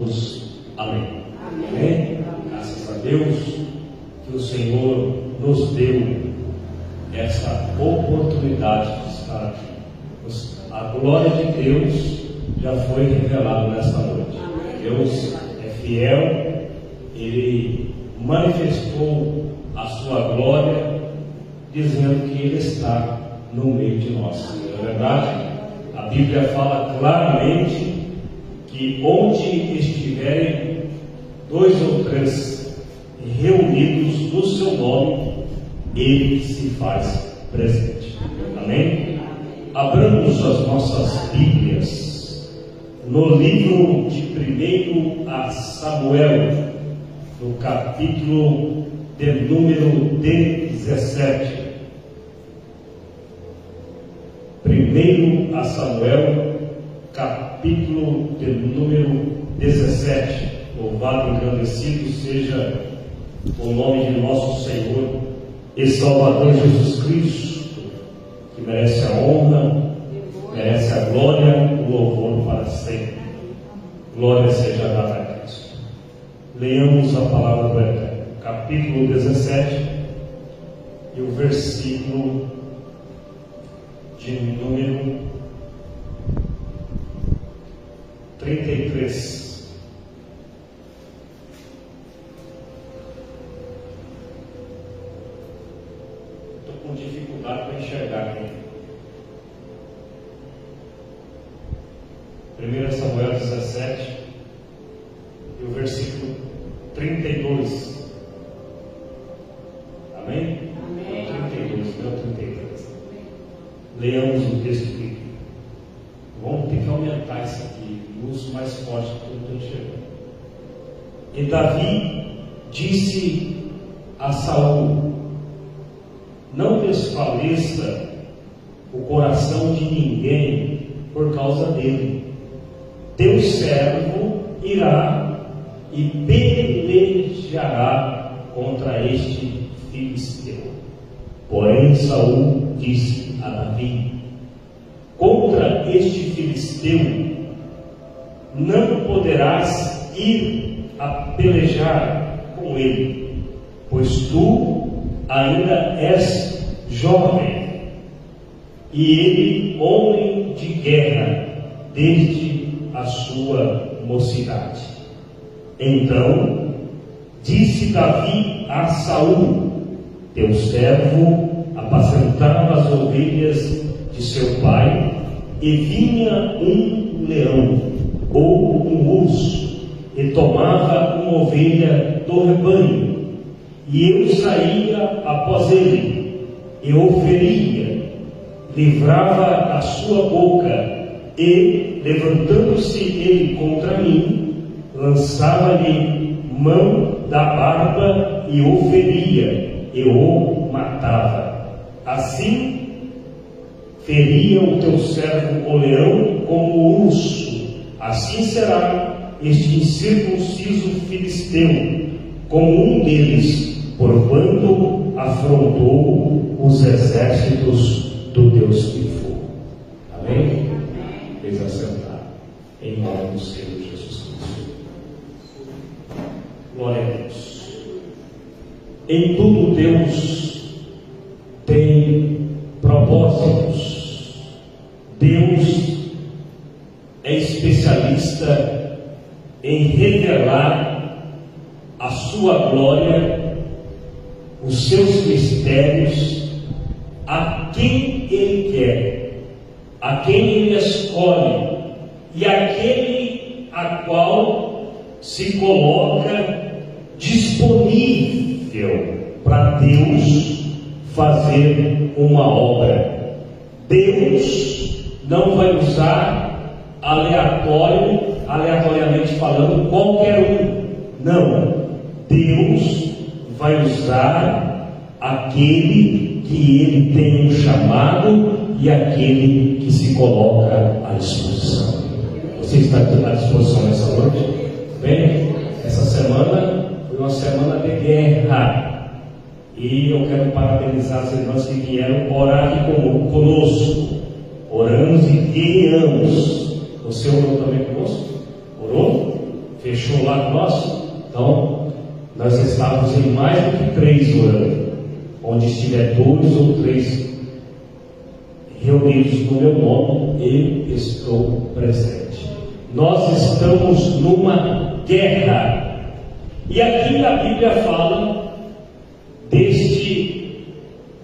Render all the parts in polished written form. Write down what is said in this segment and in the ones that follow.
Amém. Amém. Graças a Deus que o Senhor nos deu essa oportunidade de estar aqui. A glória de Deus já foi revelada nesta noite. Deus é fiel, Ele manifestou a sua glória, dizendo que Ele está no meio de nós. Não é verdade? A Bíblia fala claramente que onde estiverem 2 ou 3 reunidos no seu nome, Ele se faz presente. Amém? Abramos as nossas Bíblias no livro de 1 Samuel, no capítulo de número 17. 1 Samuel, capítulo de número 17. Louvado e engrandecido seja o nome de nosso Senhor e Salvador Jesus Cristo, que merece a honra, merece a glória, o louvor para sempre. Glória seja dada a Cristo. Leamos a palavra do Eterno, capítulo 17 e o versículo de número 33. Estou com dificuldade para enxergar aqui. 1 Samuel 17 e o versículo 32. Amém? Amém. 32, não 33. Leamos o texto aqui. Vamos ter que aumentar isso aqui, luz mais forte que eu estou enxergando. E Davi disse a Saul: não desfaleça o coração de ninguém por causa dele. Teu servo irá e pelejará contra este filisteu. Porém Saul disse a Davi: contra este filisteu não poderás ir a pelejar com ele, pois tu ainda és jovem, e ele homem de guerra desde a sua mocidade. Então disse Davi a Saul: teu servo apacentava as ovelhas de seu pai, e vinha um leão ou um urso e tomava uma ovelha do rebanho, e eu saía após ele e o feria, livrava a sua boca, e levantando-se ele contra mim, lançava-lhe mão da barba e o feria e o matava. Assim feria o teu servo o leão como o urso, assim será este incircunciso filisteu como um deles, porquanto afrontou os exércitos do Deus que for. Amém? Fez assentar em nome do Senhor Jesus Cristo. Glória a Deus. Em tudo Deus tem propósitos. Deus é especialista em revelar a sua glória, os seus mistérios, a quem Ele quer, a quem Ele escolhe, e aquele a qual se coloca disponível para Deus fazer uma obra. Deus não vai usar aleatoriamente falando, qualquer um. Não. Deus vai usar aquele que Ele tem um chamado e aquele que se coloca à disposição. Você está à disposição nessa noite? Bem, essa semana foi uma semana de guerra. E eu quero parabenizar as irmãs que vieram orar aqui conosco. Oramos e guerreamos. Você orou também conosco? Orou? fechou o lado nosso, então nós estávamos em mais do que 3 orando. Onde estiver 2 ou 3 reunidos no meu nome, eu estou presente. Nós estamos numa guerra. E aqui a Bíblia fala deste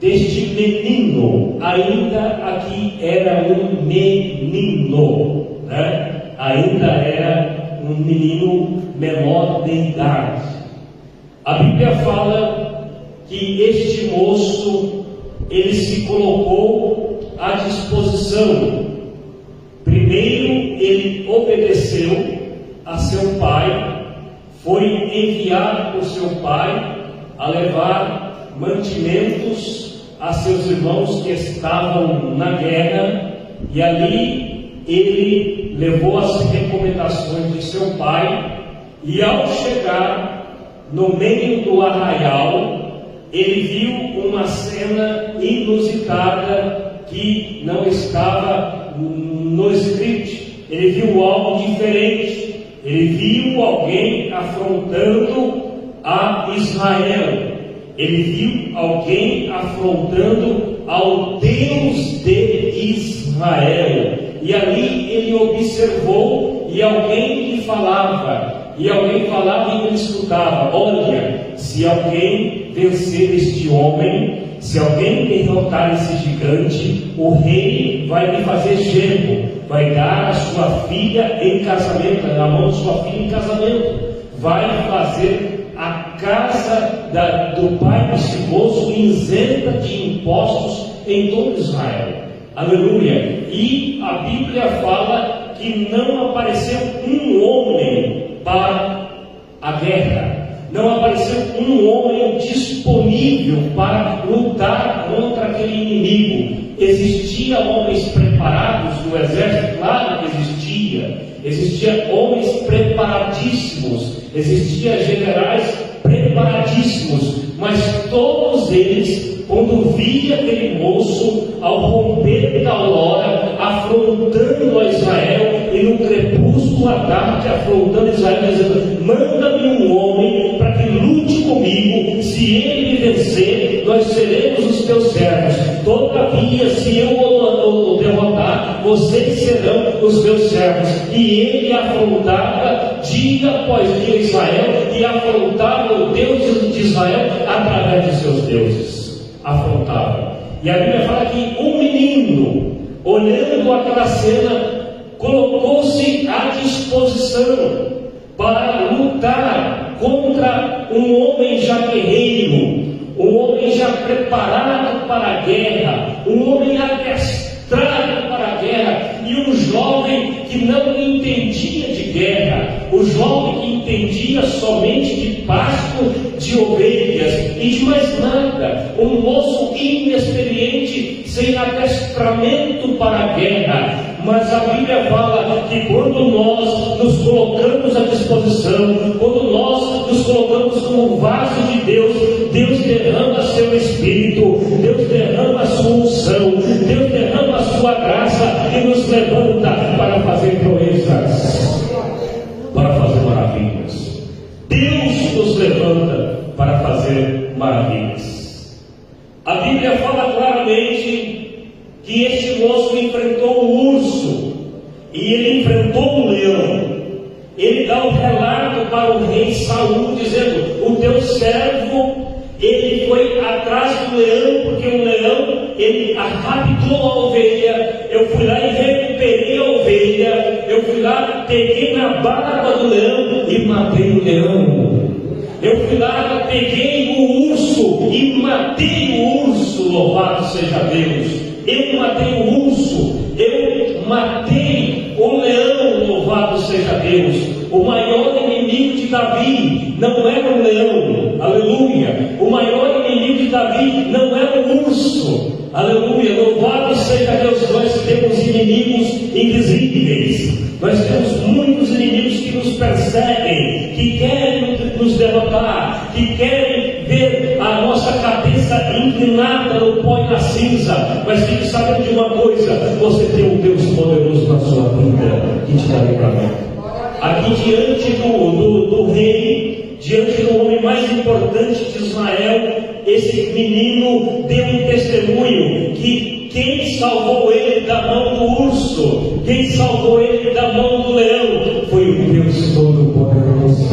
menino. Ainda aqui era um menino, né? Ainda era um menino menor de idade. A Bíblia fala que este moço, ele se colocou à disposição. Primeiro, ele obedeceu a seu pai, foi enviado por seu pai a levar mantimentos a seus irmãos que estavam na guerra, e ali ele levou as recomendações de seu pai, e ao chegar no meio do arraial, ele viu uma cena inusitada que não estava no script. Ele viu algo diferente. Ele viu alguém afrontando a Israel. Ele viu alguém afrontando ao Deus de Israel. E ali ele observou, e alguém lhe falava, e ele escutava: olha, se alguém vencer este homem, se alguém derrotar esse gigante, o rei vai lhe fazer genro, vai dar a sua filha em casamento, na mão de sua filha em casamento, vai fazer a casa do pai desse moço isenta de impostos em todo Israel. Aleluia! E a Bíblia fala que não apareceu um homem para a guerra. Não apareceu um homem disponível para lutar contra aquele inimigo. Existiam homens preparados no exército? Claro que existia. Existiam homens preparadíssimos. Existiam generais preparadíssimos. Mas todos eles, quando via aquele moço ao romper da aurora, afrontando a Israel, e no crepúsculo à tarde afrontando Israel, dizendo: manda-me um homem para que lute comigo, se ele me vencer, nós seremos os teus servos. Todavia, se eu o derrotar, vocês serão os meus servos. E ele afrontava dia após dia Israel, e afrontava o Deus de Israel através de seus deuses. Afrontava. E a Bíblia fala que um menino, olhando aquela cena, colocou-se à disposição para lutar contra um homem já guerreiro, um homem já preparado para a guerra, um homem adestrado para a guerra, e um jovem que não entendia de guerra, o jovem que entendia somente de pasto de ovelhas e de mais nada, um moço inexperiente, sem adestramento para a guerra. Mas a Bíblia fala que quando nós nos colocamos à disposição, quando nós nos colocamos como vaso de Deus, Deus derrama seu Espírito, Deus derrama a sua unção, Deus derrama a sua graça e nos levanta para fazer proezas, para fazer maravilhas. Deus nos levanta para fazer maravilhas. A Bíblia fala claramente que este moço enfrentou o urso, e ele enfrentou o leão. Ele dá um relato para o rei Saul, dizendo: o teu servo, ele foi atrás do leão, porque o leão, ele raptou a ovelha. Eu fui lá e recuperei a ovelha. Eu fui lá, peguei na barba do leão e matei o leão. Eu fui lá, peguei o urso e matei o urso. Louvado seja Deus. Eu matei o urso, eu matei o leão, louvado seja Deus. O maior inimigo de Davi não era o leão, aleluia. O maior inimigo de Davi não era o urso, aleluia. Louvado seja Deus. Nós temos inimigos invisíveis, nós temos muitos inimigos que nos perseguem, que querem nos derrotar, que querem ver a nossa cabeça inclinada no pó e na cinza. Mas fique sabendo de uma coisa: você tem um Deus poderoso na sua vida que te dá livramento. aqui diante do rei, diante do homem mais importante de Israel, esse menino deu um testemunho que quem salvou ele da mão do urso, quem salvou ele da mão do leão, foi o Deus Todo-Poderoso.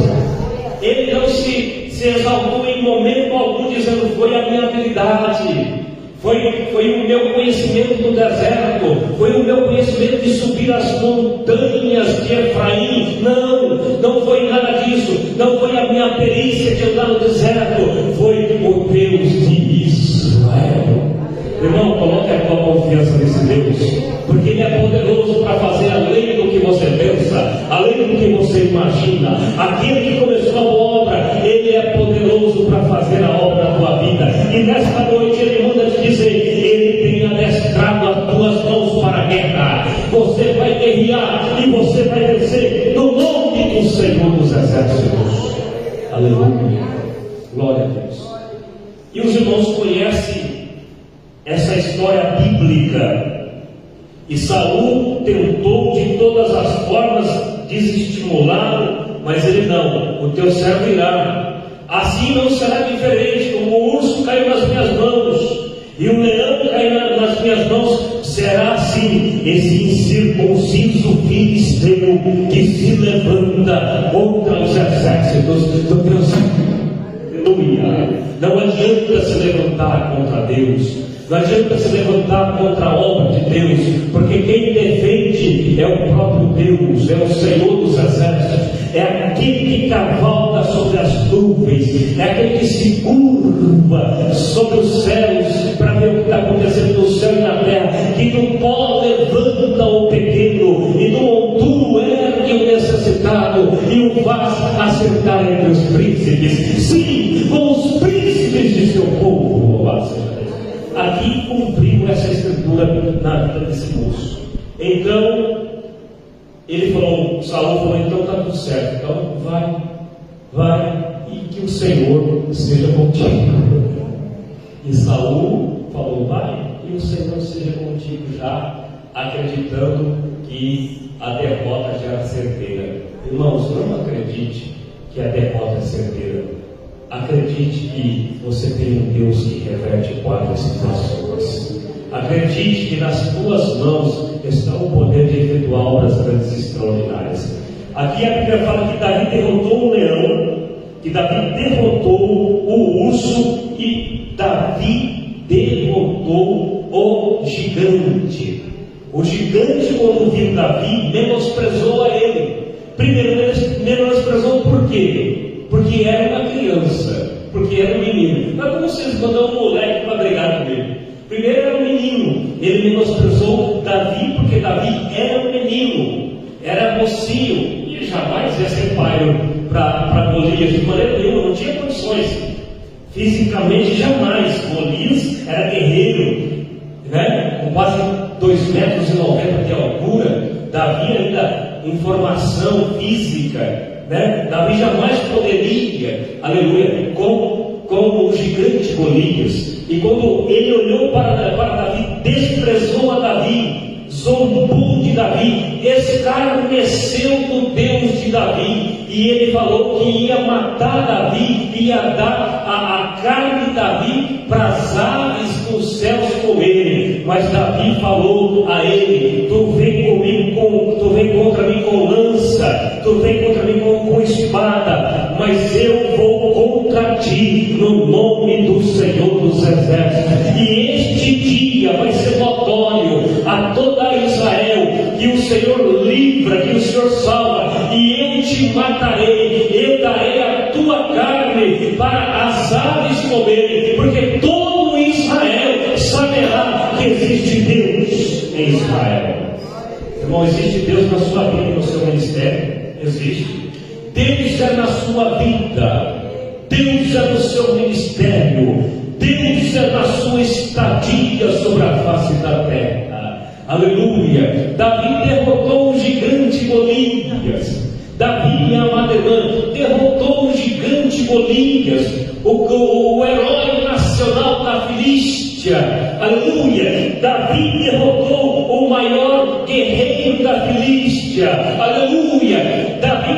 Ele não se exaltou em momento algum, dizendo: foi a minha habilidade, foi o meu conhecimento do deserto, foi o meu conhecimento de subir as montanhas de Efraim. Não foi nada disso. Não foi a minha perícia de andar no deserto, foi o Deus de Israel. Irmão, coloque a tua confiança nesse Deus, porque Ele é poderoso para fazer além do que você pensa, além do que você imagina. Aquele que começou a obra, Ele é poderoso para fazer a obra na tua vida. E nesta noite Ele manda te dizer: Ele tem adestrado as tuas mãos para a guerra. Você vai guerrear e você vai vencer no nome do Senhor dos Exércitos. Aleluia, glória a Deus. E os irmãos conhecem essa história bíblica. E Saul tentou de todas as formas desestimulá-lo, mas ele: não, o teu servo irá. Assim não será diferente. Como o urso caiu nas minhas mãos e o leão caiu nas minhas mãos, será assim esse incircunciso filisteu que se levanta contra os exércitos do Deus. Aleluia. Não adianta se levantar contra Deus, não adianta se levantar contra a obra de Deus, porque quem defende é o próprio Deus, é o Senhor dos Exércitos, é aquele que cavalga sobre as nuvens, é aquele que se curva sobre os céus para ver o que está acontecendo no céu e na terra, que no pó levanta o pequeno e no monturo ergue o necessitado e o faz assentar entre os príncipes, sim, com os príncipes de seu povo. Louvado seja Deus. Aqui cumpriu essa escritura na vida desse moço. Então ele falou, Saul falou: então está tudo certo, então vai e que o Senhor seja contigo. E Saul falou: vai e o Senhor seja contigo, já acreditando que a derrota já era certeira. Irmãos, não acredite que a derrota é certeira. Acredite que você tem um Deus que reverte quadras e situações. Acredite que nas tuas mãos está o poder de efetuar obras grandes e extraordinárias. Aqui a Bíblia fala que Davi derrotou o leão, que Davi derrotou o urso e Davi derrotou o gigante. O gigante, quando viu Davi, menosprezou a ele. Primeiro, menosprezou por quê? Porque era uma criança, porque era um menino. Mas como vocês mandam um moleque para brigar com ele? Primeiro era um menino, ele menosprezou Davi, porque Davi era um menino, era mocinho, e jamais ia ser pai para Golias, de maneira nenhuma, não tinha condições, fisicamente jamais. Golias era guerreiro, né? Com quase 2,90 metros de altura. Davi ainda em formação física, né? Davi jamais poderia, aleluia, como o gigante Golias. E quando ele olhou para Davi, desprezou a Davi, zombou de Davi, escarneceu do Deus de Davi, e ele falou que ia matar Davi, ia dar a carne de Davi para as aves dos céus comerem. Mas Davi falou a ele: tu vem contra mim com lança, tu vem contra mim com espada, mas eu vou contra ti no nome do Senhor dos Exércitos. E este dia vai ser notório a toda Israel que o Senhor livra, que o Senhor salva, e eu te matarei, eu darei a tua carne para as aves comerem, porque todo Israel saberá que existe Deus em Israel. Irmão, existe Deus na sua vida e no seu ministério? Existe. Deus é na sua vida, Deus é no seu ministério, Deus é na sua estadia sobre a face da terra. Aleluia. Davi derrotou o gigante Golias. Davi, amada irmã, derrotou o gigante Golias, o herói nacional da Filístia. Aleluia. Davi derrotou o maior guerreiro da Filístia. Aleluia. Davi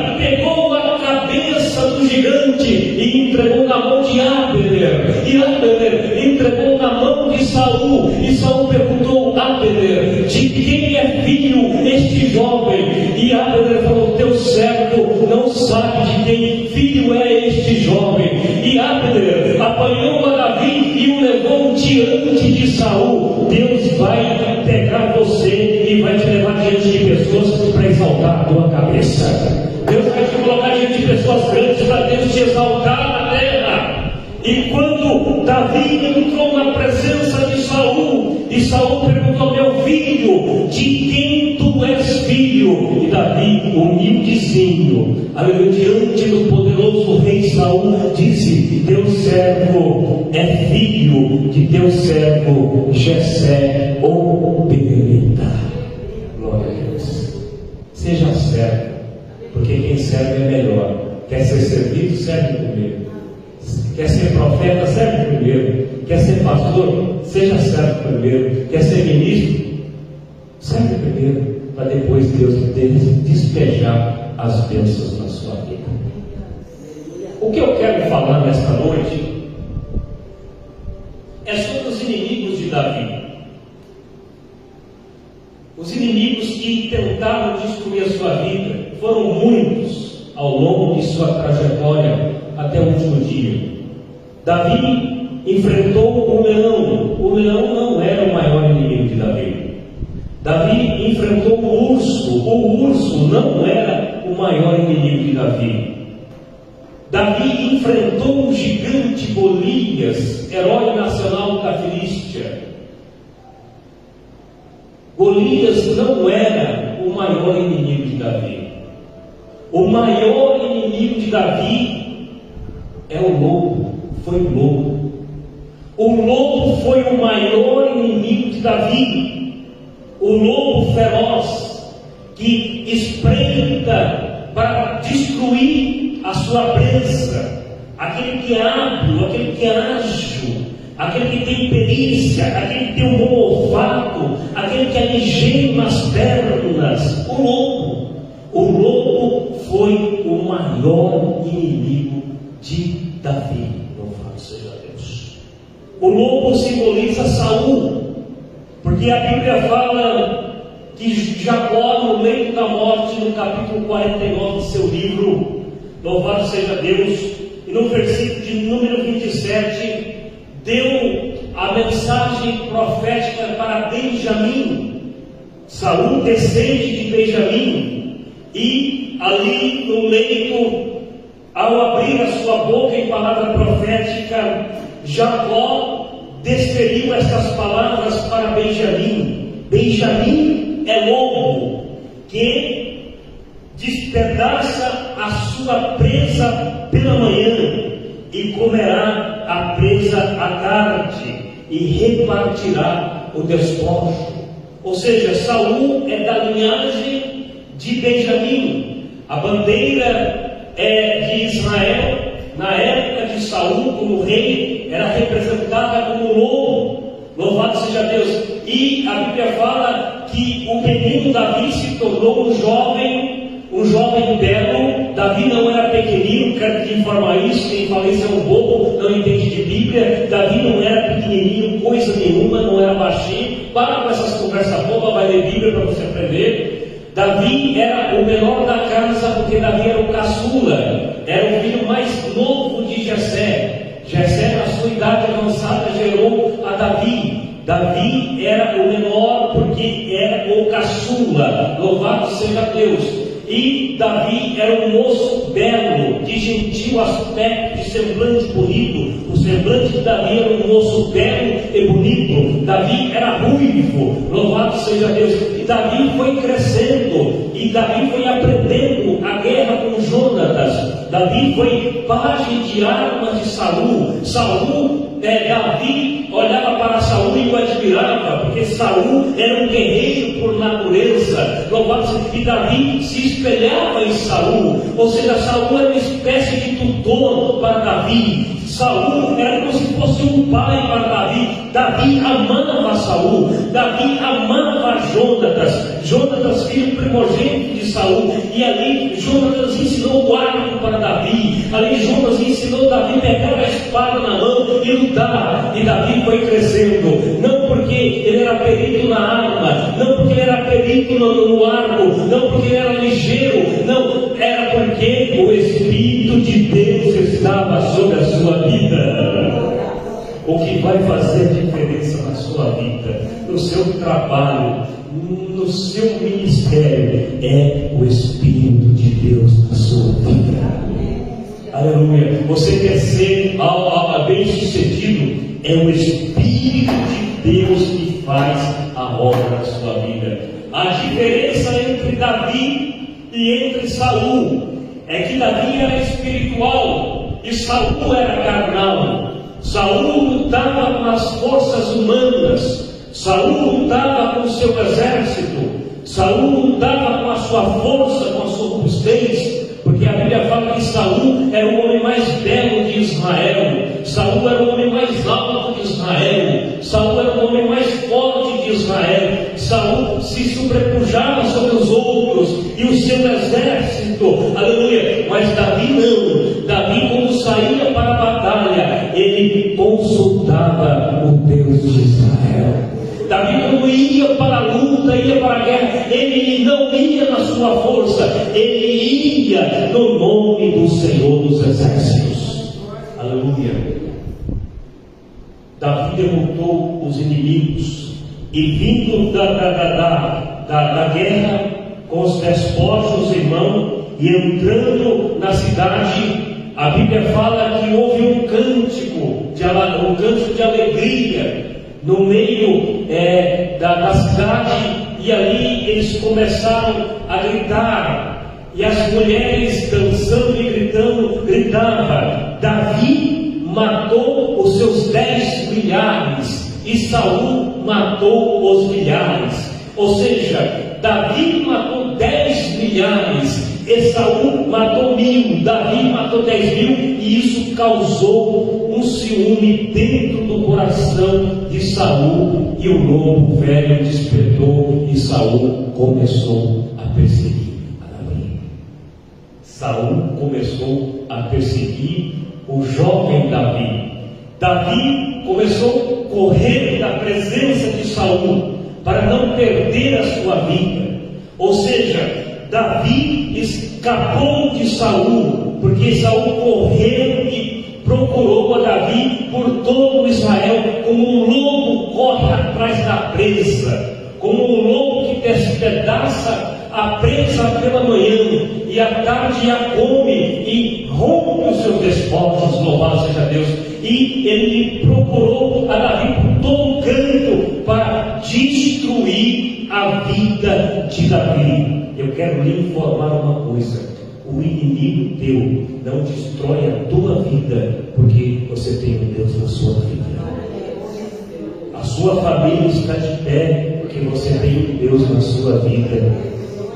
e Abner entregou na mão de Saul, e Saul perguntou: Abner, de quem é filho este jovem? E Abner falou: teu servo não sabe de quem filho é este jovem. E Abner apanhou a Davi e o levou diante de Saul. Deus vai pegar você e vai te levar diante de pessoas para exaltar a tua cabeça. Deus vai te colocar diante de pessoas grandes para Deus te exaltar na terra. E quando Davi entrou na presença de Saul, e Saul perguntou: meu filho, de quem tu és filho? E Davi, humildezinho, aleluia, diante do poderoso rei Saul, disse: teu servo é filho de teu servo Jessé, o Beerita. Glória a Deus. Seja servo, porque quem serve é melhor. Quer ser servido, serve primeiro. Quer ser profeta, serve primeiro. Quer ser pastor, seja servo primeiro. Quer ser ministro, serve primeiro, para depois Deus despejar as bênçãos na sua vida. O que eu quero falar nesta noite é sobre os inimigos de Davi. Os inimigos que tentaram destruir a sua vida foram muitos ao longo de sua trajetória até o último dia. Davi enfrentou o leão. O leão não era o maior inimigo de Davi. Davi enfrentou o urso. O urso não era o maior inimigo de Davi. Davi enfrentou o gigante Golias, herói nacional da Filístia. Golias não era o maior inimigo de Davi. O maior inimigo de Davi é o lobo, foi o lobo. O lobo foi o maior inimigo de Davi. O lobo feroz que espreita para destruir a sua presa, aquele que é hábil, aquele que é ágil, aquele que tem perícia, aquele que tem um bom olfato, aquele que é ligeiro nas pernas. O lobo foi o maior inimigo de Davi. Louvado seja Deus. O lobo simboliza Saul, porque a Bíblia fala que Jacó, no leito da morte, no capítulo 49 do seu livro, louvado seja Deus, e no versículo de número 27, deu a mensagem profética para Benjamim. Saul descende de Benjamim, e ali no leito, ao abrir a sua boca em palavra profética, Jacó desferiu estas palavras para Benjamim. Benjamim é lobo que despedaça a sua presa pela manhã e comerá a presa à tarde e repartirá o despojo. Ou seja, Saul é da linhagem de Benjamim. A bandeira de Israel, na época de Saul como rei, era representada como lobo. Louvado seja Deus. E a Bíblia fala que o menino Davi se tornou um jovem belo. Davi não era pequenino, quero te informar isso. Quem fala isso é um bobo, não entende de Bíblia. Davi não era pequenininho, coisa nenhuma, não era baixinho. Para com essas conversas bobas, vai ler Bíblia para você aprender. Davi era o menor da casa, porque Davi era o caçula, era o filho mais novo de Jessé. Jessé, na sua idade avançada, gerou a Davi. Davi era o menor porque era o caçula. Louvado seja Deus. E Davi era um moço belo, de gentil aspecto, de semblante bonito. O semblante de Davi era um moço belo e bonito. Davi era ruivo. Louvado seja Deus. E Davi foi crescendo, e Davi foi aprendendo a guerra com Jonatas. Davi foi pajem de armas de Saul. Davi olhava para Saul e o admirava, porque Saul era um guerreiro por natureza. Louvado seja Deus. E Davi se espelhava em Saul, ou seja, Saul era uma espécie de tutor para Davi. Saul era como se fosse um pai para Davi. Davi amava Saul, Davi amava Jonatas, filho primogênito de Saul. E ali Jonatas ensinou o arco para Davi, ali Jonatas ensinou Davi a pegar a espada na mão e lutar. E Davi foi crescendo, não porque ele era perito na arma, não porque ele era perito no arco, não porque ele era ligeiro, não, era porque o Espírito de Deus estava sobre a sua vida. O que vai fazer diferença na sua vida, no seu trabalho, no seu ministério, é o Espírito de Deus na sua vida. Aleluia. Você quer ser bem-sucedido? É o Espírito de Deus que faz a obra na sua vida. A diferença entre Davi e entre Saul é que Davi era espiritual e Saul era carnal. Saul lutava com as forças humanas, Saul lutava com o seu exército, Saul lutava com a sua força, com a sua robustez, porque a Bíblia fala que Saul era o homem mais belo de Israel, Saul era o homem mais alto de Israel, Saul era o homem mais forte de Israel, Saul se sobrepujava sobre os outros e o seu exército, aleluia. Mas Davi não. Davi, quando saía para a batalha, ele consultava o Deus de Israel. Davi, quando ia para a luta, ia para a guerra, ele não ia na sua força, ele ia no nome do Senhor dos Exércitos. Aleluia. Davi derrotou os inimigos e vindo da guerra com os despojos em mão e entrando na cidade, a Bíblia fala que houve um cântico de alegria no meio da cidade, e ali eles começaram a gritar, e as mulheres dançando e gritando, gritavam: Davi matou os seus 10 milhares e Saul matou os milhares. Ou seja, Davi matou 10 milhares e Saul matou 1000, Davi matou 10.000, e isso causou um ciúme dentro do coração de Saul, e o lobo velho despertou e Saul começou a perseguir a Davi. Saul começou a perseguir o jovem Davi. Davi começou a correr da presença de Saul para não perder a sua vida. Ou seja, Davi escapou de Saul, porque Saul correu e procurou a Davi por todo Israel, como um lobo corre atrás da presa, como um lobo que despedaça a presa pela manhã e à tarde a come e rompe os seus despojos, louvado seja Deus. E ele procurou a Davi por todo canto para destruir a vida de Davi. Eu quero lhe informar uma coisa: o inimigo teu não destrói a tua vida porque você tem um Deus na sua vida. A sua família está de pé porque você tem um Deus na sua vida.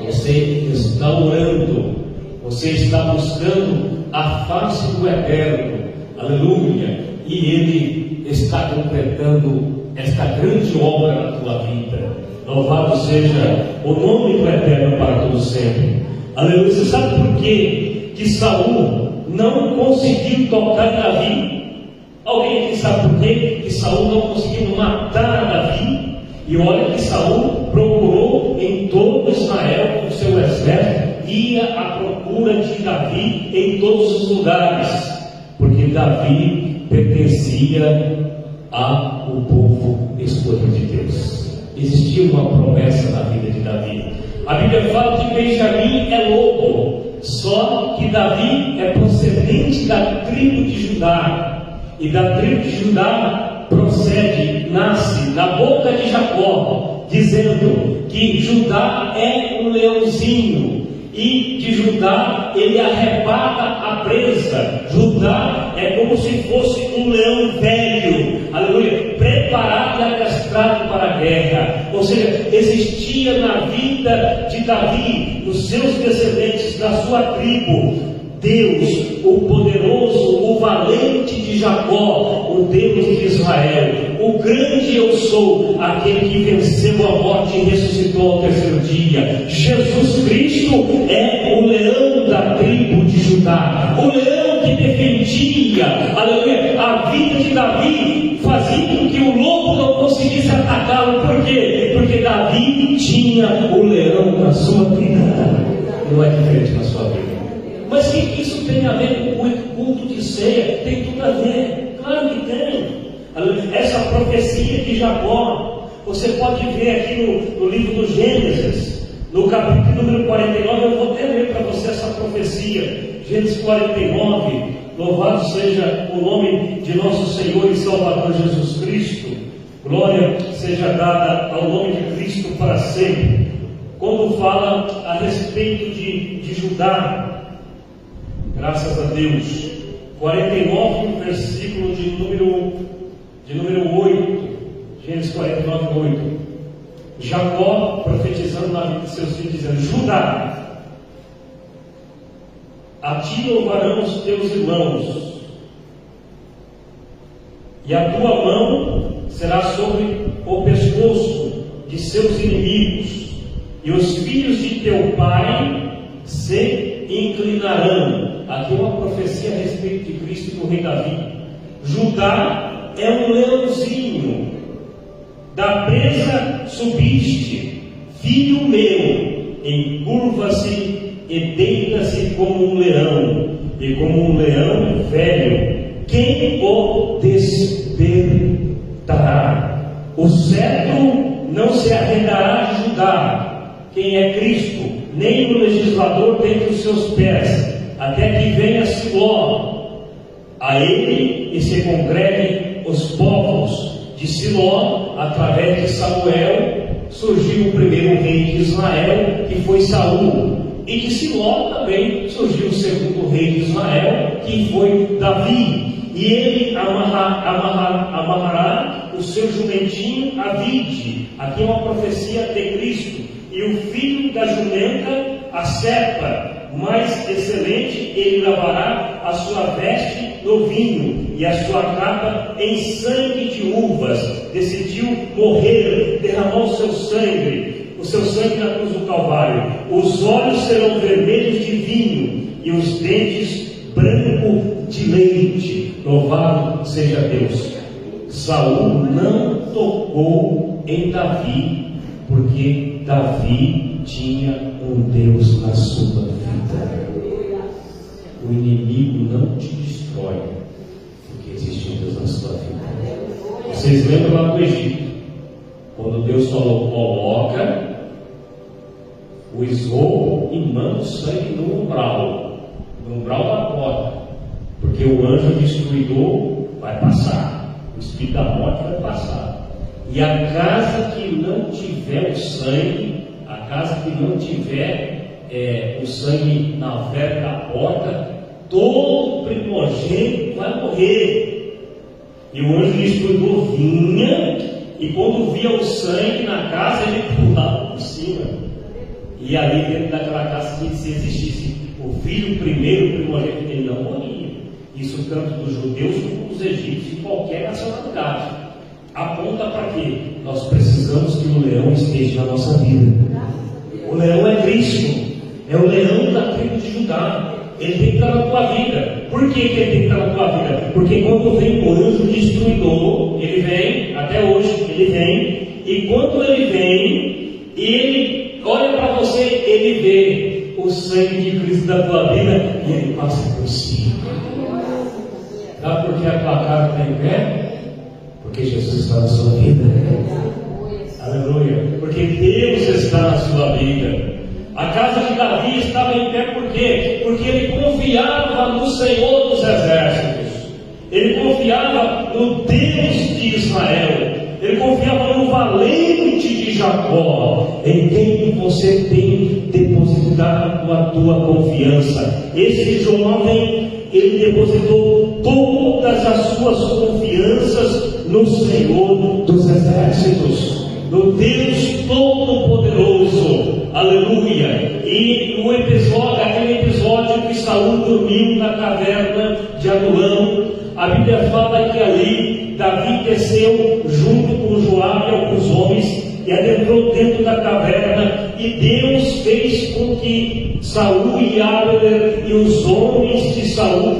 Você está orando, você está buscando a face do Eterno, aleluia, e Ele está completando esta grande obra na tua vida. Louvado seja o nome do Eterno para todo sempre. Aleluia. Você sabe por quê que Saul não conseguiu tocar Davi? Alguém aqui sabe por quê que Saul não conseguiu matar Davi? E olha que Saul procurou em todo Israel com seu exército, ia à procura de Davi em todos os lugares, porque Davi pertencia ao povo escolhido de Deus. Existia uma promessa na vida de Davi. A Bíblia fala que Benjamim é lobo, só que Davi é procedente da tribo de Judá, e da tribo de Judá nasce da boca de Jacó, dizendo que Judá é um leãozinho, e de Judá ele arrebata a presa. Judá é como se fosse um leão velho, aleluia, preparado e adestrado para a guerra. Ou seja, existia na vida de Davi, nos seus descendentes, na sua tribo, Deus, o poderoso, o valente de Jacó, o Deus de Israel, o grande eu sou, aquele que venceu a morte e ressuscitou ao terceiro dia. Jesus Cristo é o leão da tribo de Judá, o leão que defendia tinha o leão na sua vida, não é diferente na sua vida. Mas o que isso tem a ver com o culto de ceia? Tem tudo a ver, claro que tem. Essa profecia de Jacó, você pode ver aqui no livro do Gênesis, no capítulo número 49, eu vou até ler para você essa profecia. Gênesis 49, louvado seja o nome de nosso Senhor e Salvador Jesus Cristo. Glória seja dada ao nome de Cristo para sempre. Quando fala a respeito de Judá, graças a Deus, 49, versículo de número 8, Gênesis 49, 8. Jacó profetizando na vida de seus filhos, dizendo: Judá, a ti louvarão os teus irmãos, e a tua mão será sobre o pescoço de seus inimigos, e os filhos de teu pai se inclinarão. Aqui é uma profecia a respeito de Cristo e do rei Davi. Judá é um leãozinho, da presa subiste, filho meu, encurva-se e deita-se como um leão, e como um leão velho, quem o despertará? O cetro não se arredará de Judá, quem é Cristo, nem o legislador dentre os seus pés, até que venha Siló, a ele e se congreguem os povos. De Siló, através de Samuel, surgiu o primeiro rei de Israel, que foi Saul. E de Siló também surgiu o segundo rei de Israel, que foi Davi. E ele amarrará o seu jumentinho a vide. Aqui é uma profecia de Cristo. E o filho da jumenta a cepa mais excelente, ele lavará a sua veste no vinho e a sua capa em sangue de uvas. Decidiu morrer, derramou o seu sangue na cruz do Calvário. Os olhos serão vermelhos de vinho e os dentes branco de leite. Louvado seja Deus. Saul não tocou em Davi, porque Davi tinha um Deus na sua vida. O inimigo não te destrói, porque existe um Deus na sua vida. Vocês lembram lá do Egito, quando Deus falou: coloca o esgoto e manda o sangue no umbral da porta, porque o anjo destruidor vai passar, o espírito da morte vai passar, e a casa que não tiver o sangue, a casa que não tiver o sangue na verga da porta, todo primogênito vai morrer. E o anjo destruidor vinha, e quando via o sangue na casa, ele pulava por cima. E ali dentro daquela casa, se existisse o filho primeiro primogênito, ele não morria. Isso tanto dos judeus como dos egípcios, de qualquer nacionalidade. Aponta para quê? Nós precisamos que o leão esteja na nossa vida. O leão é Cristo, é o leão da tribo de Judá. Ele tem que estar na tua vida. Por que ele tem que estar na tua vida? Porque quando vem o anjo destruidor, ele vem, até hoje ele vem, e quando ele vem, ele olha para você, ele vê o sangue de Cristo da tua vida e ele passa por cima. Sabe por que a tua casa está em pé? Porque Jesus está na sua vida. Aleluia. Porque Deus está na sua vida. A casa de Davi estava em pé por quê? Porque ele confiava no Senhor dos Exércitos. Ele confiava no Deus de Israel. Ele confiava no valente de Jacó, em quem você tem depositado a tua confiança. Esse jovem, ele depositou todas as suas confianças no Senhor dos Exércitos, no Deus Todo-Poderoso. Aleluia. E o episódio, aquele episódio que Saul dormiu na caverna de Adulão, a Bíblia fala que ali Davi desceu junto com Joabe e alguns homens e adentrou dentro da caverna, e Deus fez com que Saul e Abner e os homens de Saul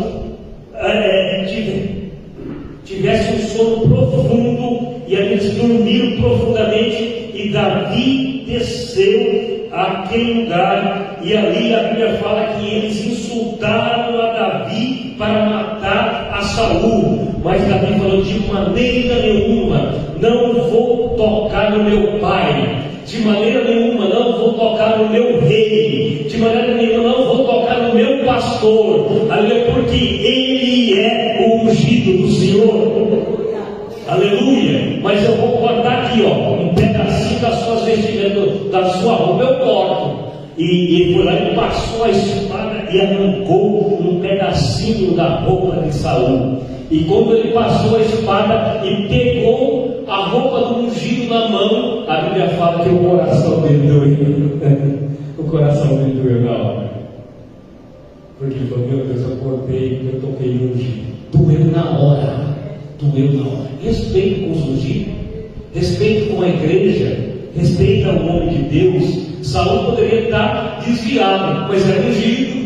tivessem um sono profundo, e eles dormiram profundamente, e Davi desceu àquele lugar, e ali a Bíblia fala que eles insultaram a Davi para matar a Saul. Mas Davi falou: de maneira nenhuma, não vou tocar no meu pai, de maneira nenhuma não vou tocar no meu rei, de maneira nenhuma não vou tocar no meu pastor, aleluia, porque ele é o ungido do Senhor, aleluia. Mas eu vou cortar aqui, um pedacinho das suas vestimentas, da sua roupa eu corto. E ele foi lá e passou a espada e arrancou um pedacinho da roupa de Saul. E quando ele passou a espada e pegou a roupa do ungido na mão, a Bíblia fala que o coração dele doeu. O coração dele doeu na hora. Porque ele falou: meu Deus, eu cortei, eu toquei no ungido. Doeu na hora. Doeu na hora. Respeito com os ungidos, respeito com a igreja, respeita o nome de Deus. Saul poderia estar desviado, mas era ungido.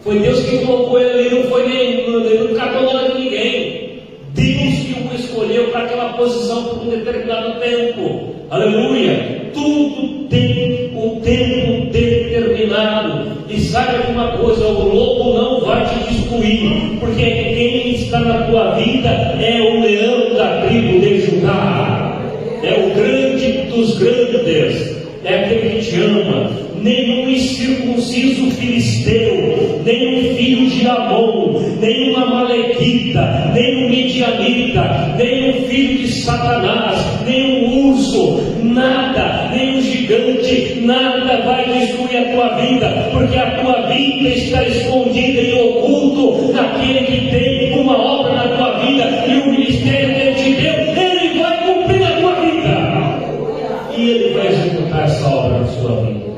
Foi Deus que colocou ele, não foi ele não catou nada de ninguém. Deus que o escolheu para aquela posição por um determinado tempo. Aleluia! Tudo tem um tempo determinado. E saiba de uma coisa: o lobo não vai te destruir, porque quem está na tua vida é o leão da tribo de Judá, é o grande dos grandes, é aquele que te ama. Nenhum incircunciso filisteu, nenhum filho de Amon, nenhum amalequita, nenhum midianita, nenhum filho de Satanás, nenhum urso, nada, nenhum gigante, nada vai destruir a tua vida, porque a tua vida está escondida e oculto naquele que tem uma obra na tua vida, e o ministério que ele te deu, ele vai cumprir a tua vida, e ele vai executar essa obra na sua vida.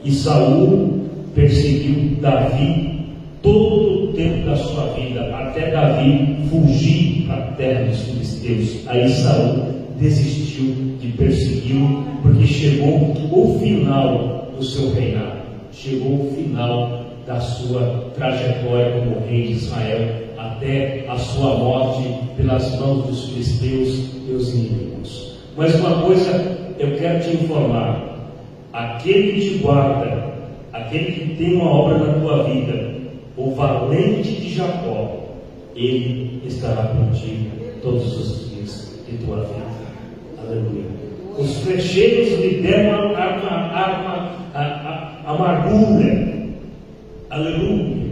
E Saul perseguiu Davi todo o tempo da sua vida, até Davi fugir para a terra dos filisteus. Aí Saul desistiu de persegui-lo, porque chegou o final do seu reinado, chegou o final da sua trajetória como rei de Israel, até a sua morte pelas mãos dos filisteus, teus inimigos. Mas uma coisa eu quero te informar: aquele que te guarda, aquele que tem uma obra na tua vida, o valente de Jacó, ele estará contigo todos os dias de tua vida. Aleluia. Os flecheiros lhe deram amargura. Aleluia.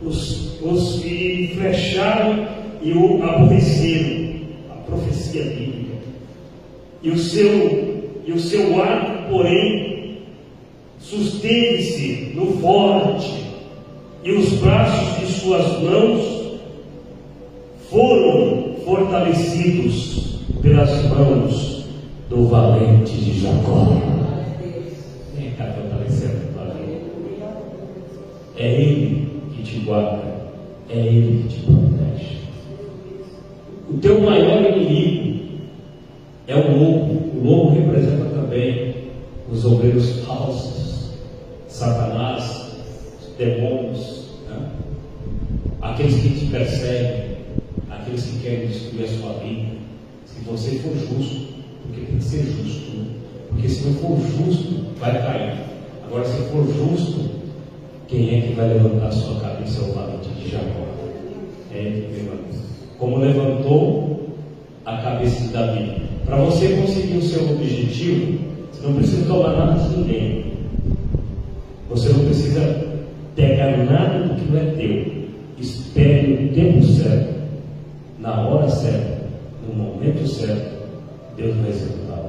Os que flecharam e o aborreceram. A profecia bíblica. E o seu arco, porém, susteve-se no forte, e os braços de suas mãos foram fortalecidos pelas mãos do valente de Jacó. Quem está fortalecendo a tua vida? É Ele que te guarda, é Ele que te protege. O teu maior inimigo é o lobo. O lobo representa também os obreiros falsos, Satanás, os demônios, né? Aqueles que te perseguem, aqueles que querem destruir a sua vida. Se você for justo, porque tem que ser justo, né? Porque se não for justo, vai cair. Agora, se for justo, quem é que vai levantar a sua cabeça? É o valente de Jacó. É ele que levanta. Como levantou a cabeça de Davi. Para você conseguir o seu objetivo, você não precisa tomar nada de ninguém. Você não precisa pegar nada do que não é teu. Espere o tempo certo, na hora certa, no momento certo, Deus vai executar.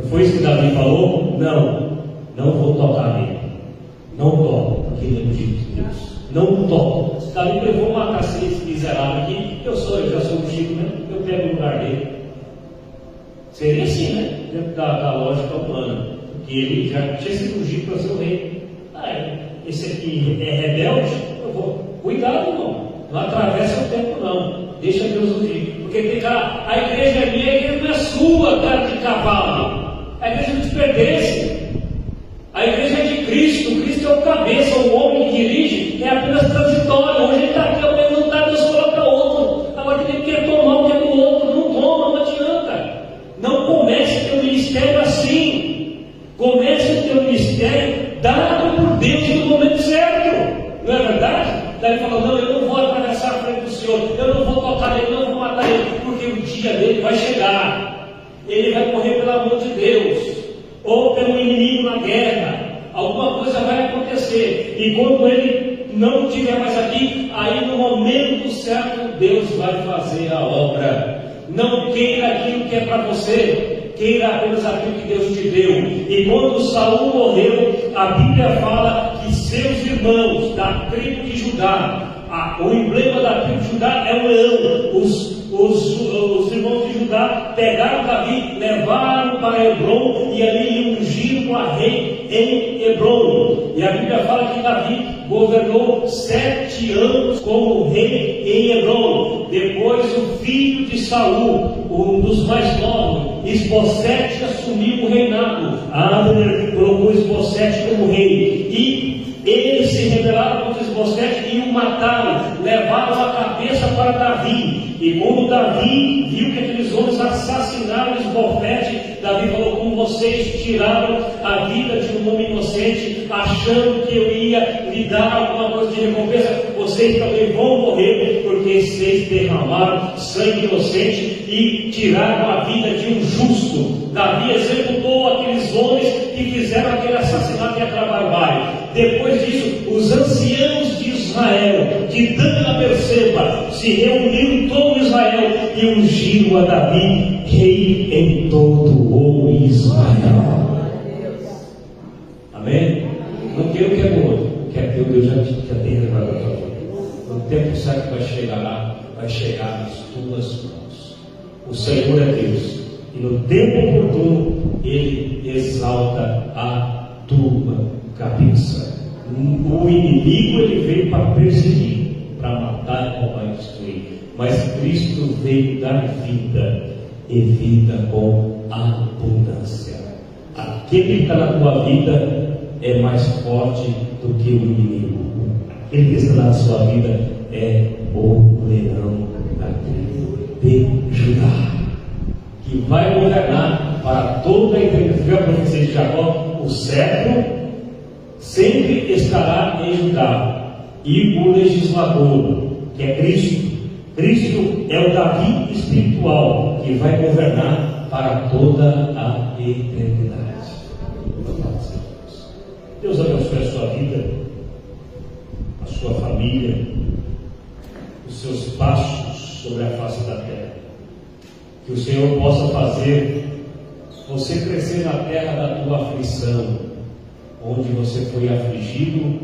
Não foi isso que Davi falou? Não vou tocar nele. Não toco, porque ele é ungido de Deus. Não toco. Se Davi levou uma matar esse miserável aqui, eu já sou ungido mesmo, eu pego o lugar dele. Seria assim, né? Dentro da lógica humana. Porque ele já tinha sido ungido para ser o rei. Esse aqui é rebelde? Eu vou. Cuidado, irmão. Não atravessa o tempo, não. Deixa Deus ungir. Porque tem cara, a igreja é minha, a igreja não é sua, cara de cavalo. A igreja não te pertence. A igreja é de Cristo. Cristo é o cabeça, o homem que dirige é apenas transitório. Hoje ele está aqui, amanhã não está, Deus coloca outro. Agora ele quer tomar o que é do outro. Não toma, não adianta. Não comece teu ministério assim. Senhor, eu não vou tocar nele, não vou matar ele, porque o dia dele vai chegar. Ele vai morrer pelo amor de Deus, ou pelo inimigo na guerra. Alguma coisa vai acontecer, e quando ele não estiver mais aqui, aí no momento certo Deus vai fazer a obra. Não queira aquilo que é para você, queira apenas aquilo que Deus te deu. E quando Saul morreu, a Bíblia fala que seus irmãos da tribo de Judá, o emblema da tribo de Judá é um leão. Os irmãos de Judá pegaram Davi, levaram para Hebrom e ali ungiram a rei em Hebrom. E a Bíblia fala que Davi governou 7 anos como rei em Hebrom. Depois o filho de Saul, um dos mais novos, Isbosete, assumiu o reinado. Abner colocou Isbosete como rei, e eles se rebelaram contra Isbosete e o mataram, levaram a cabeça para Davi. E quando Davi viu que aqueles homens assassinaram Isbosete, Davi falou: como vocês tiraram a vida de um homem inocente, achando que eu ia lhe dar alguma coisa de recompensa, vocês também vão morrer, porque vocês derramaram sangue inocente e tiraram a vida de um justo. Davi executou aqueles homens que fizeram aquele assassinato e aquela barbárie. Depois disso, os anciãos de Israel, de Dan a Berseba, se reuniram todo Israel e ungiram a Davi rei em todo o Israel. Amém? Não quero o que é bom, o que é teu Deus já tem revelado a tua vida. No tempo certo vai chegar lá, vai chegar nas tuas mãos. O Senhor é Deus, e no tempo oportuno Ele exalta a tua cabeça. O inimigo ele veio para perseguir, para matar, roubar e destruir. Mas Cristo veio dar vida, e vida com abundância. Aquele que está na tua vida é mais forte do que o inimigo. Aquele que está na sua vida é o leão da tribo de Judá, que vai governar para toda a eternidade. Viu a profecia de Jacó? O cetro sempre estará em Judá, e o legislador, que é Cristo. Cristo é o Davi espiritual, que vai governar para toda a eternidade. Deus abençoe a sua vida, a sua família, os seus passos sobre a face da terra. Que o Senhor possa fazer você crescer na terra da tua aflição, onde você foi afligido.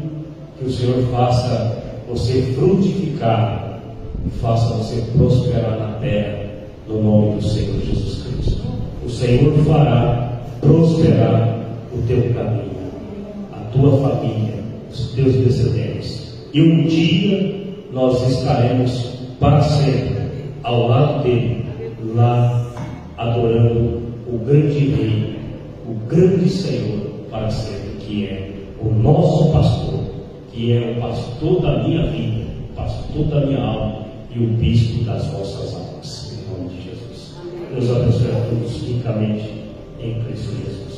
Que o Senhor faça você frutificar e faça você prosperar na terra, no nome do Senhor Jesus Cristo. O Senhor fará prosperar o teu caminho, a tua família, os teus descendentes, e um dia nós estaremos para sempre ao lado dele, lá adorando o grande Rei, o grande Senhor para sempre, que é o nosso pastor, que é o pastor da minha vida, o pastor da minha alma e o bispo das vossas almas, em nome de Jesus. Deus abençoe a todos ricamente em Cristo Jesus.